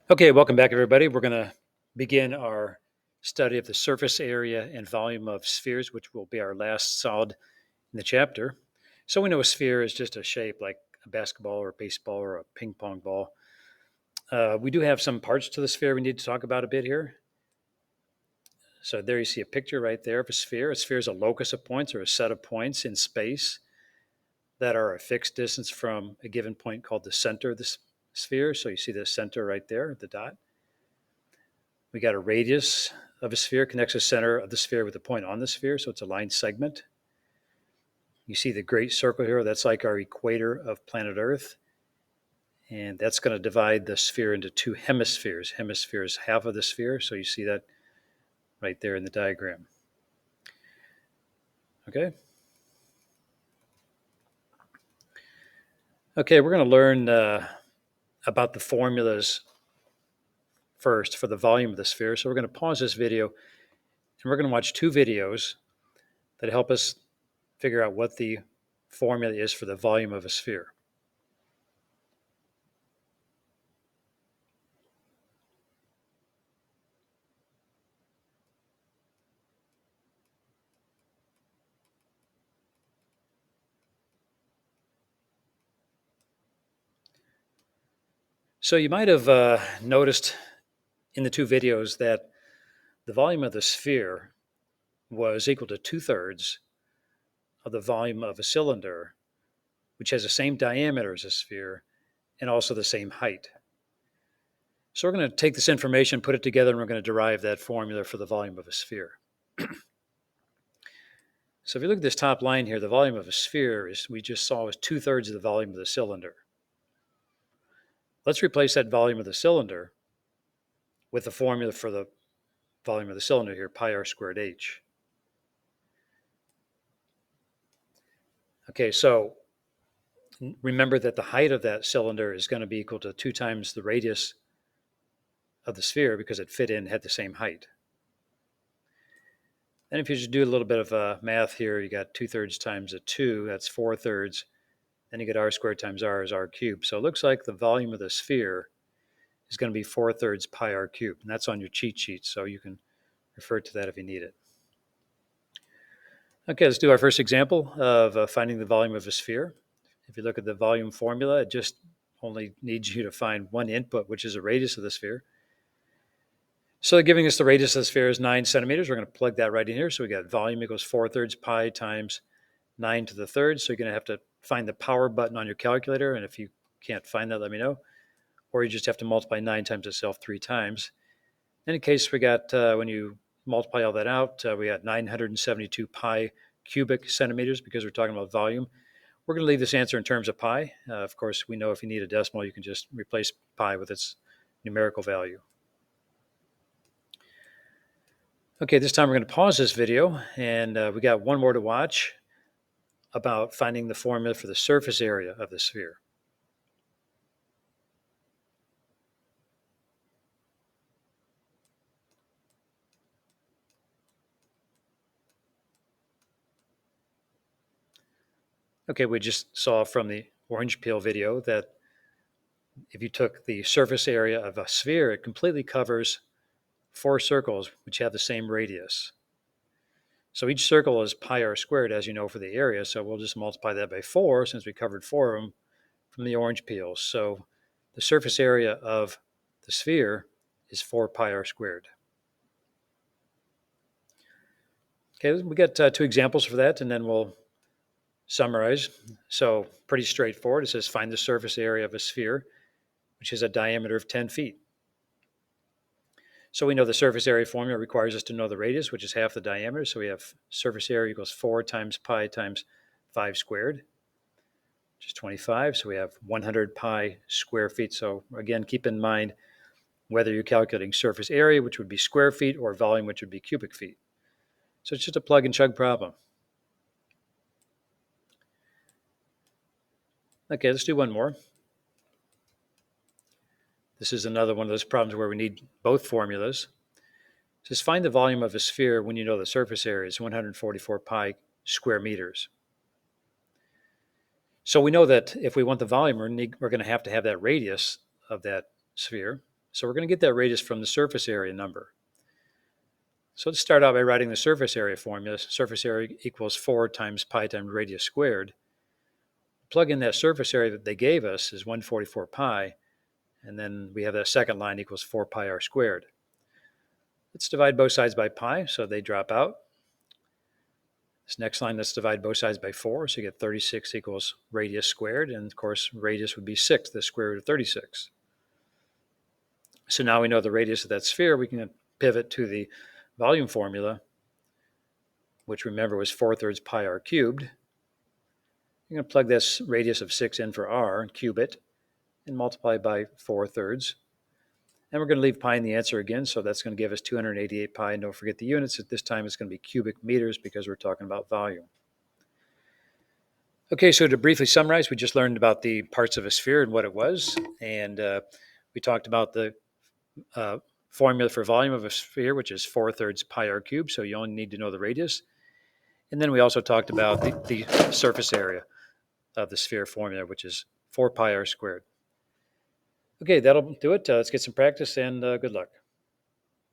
Okay, welcome back, everybody. We're going to begin our study of the surface area and volume of spheres, which will be our last solid in the chapter. So we know a sphere is just a shape like a basketball or a baseball or a ping pong ball. We do have some parts to the sphere we need to talk about a bit here. So there you see a picture right there of a sphere. A sphere is a locus of points or a set of points in space that are a fixed distance from a given point called the center of the sphere. So you see the center right there, the dot. We got a radius of a sphere connects the center of the sphere with the point on the sphere, so it's a line segment. You see the great circle here, that's like our equator of planet Earth. And that's going to divide the sphere into two hemispheres. Hemisphere is half of the sphere, so you see that right there in the diagram. Okay. Okay, we're going to learn about the formulas first for the volume of the sphere. So we're going to pause this video and we're going to watch two videos that help us figure out what the formula is for the volume of a sphere. So you might have noticed in the two videos that the volume of the sphere was equal to 2/3 of the volume of a cylinder, which has the same diameter as a sphere and also the same height. So we're going to take this information, put it together, and we're going to derive that formula for the volume of a sphere. So if you look at this top line here, the volume of a sphere is, we just saw, was 2/3 of the volume of the cylinder. Let's replace that volume of the cylinder with the formula for the volume of the cylinder here, pi r squared h. Okay, so remember that the height of that cylinder is going to be equal to 2 times the radius of the sphere because it fit in, had the same height. And if you just do a little bit of math here, you got 2/3 times a 2, that's 4/3. Then you get r squared times r is r cubed. So it looks like the volume of the sphere is going to be 4/3 pi r cubed. And that's on your cheat sheet, so you can refer to that if you need it. Okay, let's do our first example of finding the volume of a sphere. If you look at the volume formula, it just only needs you to find one input, which is the radius of the sphere. So giving us the radius of the sphere is 9 centimeters. We're going to plug that right in here. So we got volume equals 4/3 pi times 9 to the third. So you're going to have to find the power button on your calculator. And if you can't find that, let me know. Or you just have to multiply 9 times itself 3 times. In any case, we got, when you multiply all that out, we got 972 pi cubic centimeters because we're talking about volume. We're going to leave this answer in terms of pi. Of course, we know if you need a decimal, you can just replace pi with its numerical value. Okay, this time we're going to pause this video, and we got one more to watch about finding the formula for the surface area of the sphere. Okay, we just saw from the orange peel video that if you took the surface area of a sphere, it completely covers 4 circles which have the same radius. So each circle is pi r squared, as you know, for the area. So we'll just multiply that by 4 since we covered 4 of them from the orange peels. So the surface area of the sphere is 4 pi r squared. Okay, we got 2 examples for that, and then we'll summarize. So pretty straightforward. It says find the surface area of a sphere, which is a diameter of 10 feet. So we know the surface area formula requires us to know the radius, which is half the diameter. So we have surface area equals 4 times pi times 5 squared, which is 25. So we have 100 pi square feet. So again, keep in mind whether you're calculating surface area, which would be square feet, or volume, which would be cubic feet. So it's just a plug and chug problem. Okay, let's do one more. This is another one of those problems where we need both formulas. It says find the volume of a sphere when you know the surface area is 144 pi square meters. So we know that if we want the volume, we're going to have that radius of that sphere. So we're going to get that radius from the surface area number. So let's start out by writing the surface area formula. Surface area equals 4 times pi times radius squared. Plug in that surface area that they gave us is 144 pi, and then we have that second line equals 4 pi r squared. Let's divide both sides by pi, so they drop out. This next line, let's divide both sides by 4, so you get 36 equals radius squared, and of course radius would be 6, the square root of 36. So now we know the radius of that sphere. We can pivot to the volume formula, which remember was 4/3 pi r cubed. You're going to plug this radius of 6 in for r and cube it and multiply by 4/3. And we're going to leave pi in the answer again, so that's going to give us 288 pi. And don't forget the units. At this time, it's going to be cubic meters because we're talking about volume. Okay, so to briefly summarize, we just learned about the parts of a sphere and what it was. And we talked about the formula for volume of a sphere, which is 4/3 pi r cubed. So you only need to know the radius. And then we also talked about the surface area of the sphere formula, which is 4 pi r squared. Okay, that'll do it. Let's get some practice and good luck.